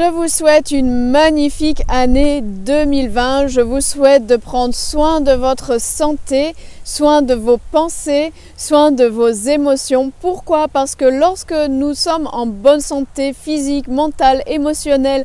Je vous souhaite une magnifique année 2020. Je vous souhaite de prendre soin de votre santé, soin de vos pensées, soin de vos émotions. Pourquoi? Parce que lorsque nous sommes en bonne santé physique, mentale, émotionnelle,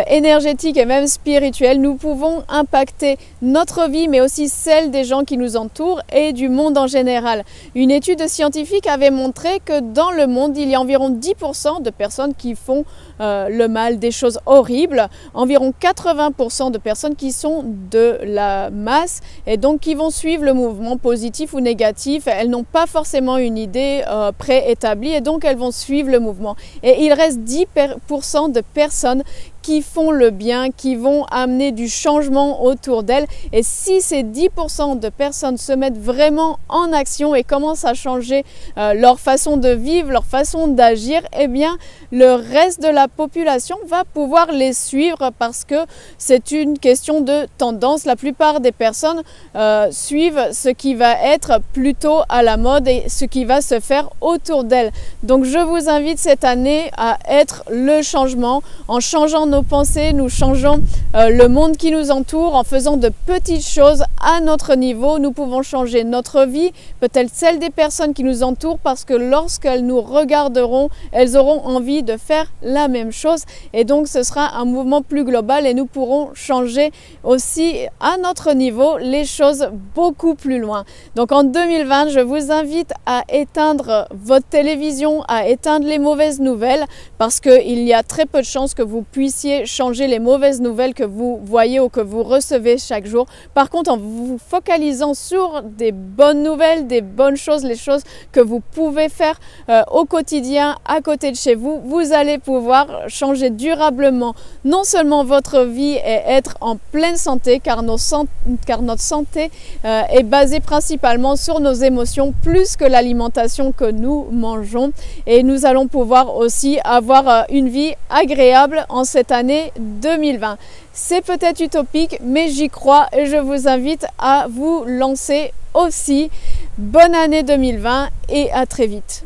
énergétique et même spirituelle, nous pouvons impacter notre vie mais aussi celle des gens qui nous entourent et du monde en général. Une étude scientifique avait montré que dans le monde, il y a environ 10% de personnes qui font le mal, des choses horribles, environ 80% de personnes qui sont de la masse et donc qui vont suivre le mouvement positif ou négatif. Elles n'ont pas forcément une idée préétablie et donc elles vont suivre le mouvement. Et il reste 10% de personnes qui font le bien, qui vont amener du changement autour d'elles. Et si ces 10% de personnes se mettent vraiment en action et commencent à changer leur façon de vivre, leur façon d'agir, eh bien le reste de la population va pouvoir les suivre parce que c'est une question de tendance. La plupart des personnes suivent ce qui va être plutôt à la mode et ce qui va se faire autour d'elles. Donc je vous invite cette année à être le changement en changeant nos pensées, nous changeons le monde qui nous entoure en faisant de petites choses à notre niveau. Nous pouvons changer notre vie, peut-être celle des personnes qui nous entourent, parce que lorsqu'elles nous regarderont, elles auront envie de faire la même chose et donc ce sera un mouvement plus global et nous pourrons changer aussi à notre niveau les choses beaucoup plus loin. Donc en 2020, je vous invite à éteindre votre télévision, à éteindre les mauvaises nouvelles parce qu'il y a très peu de chances que vous puissiez changer les mauvaises nouvelles que vous voyez ou que vous recevez chaque jour. Par contre, en vous focalisant sur des bonnes nouvelles, des bonnes choses, les choses que vous pouvez faire au quotidien à côté de chez vous, vous allez pouvoir changer durablement non seulement votre vie et être en pleine santé, car notre santé est basée principalement sur nos émotions plus que l'alimentation que nous mangeons, et nous allons pouvoir aussi avoir une vie agréable en cette année 2020. C'est peut-être utopique, mais j'y crois et je vous invite à vous lancer aussi. Bonne année 2020 et à très vite.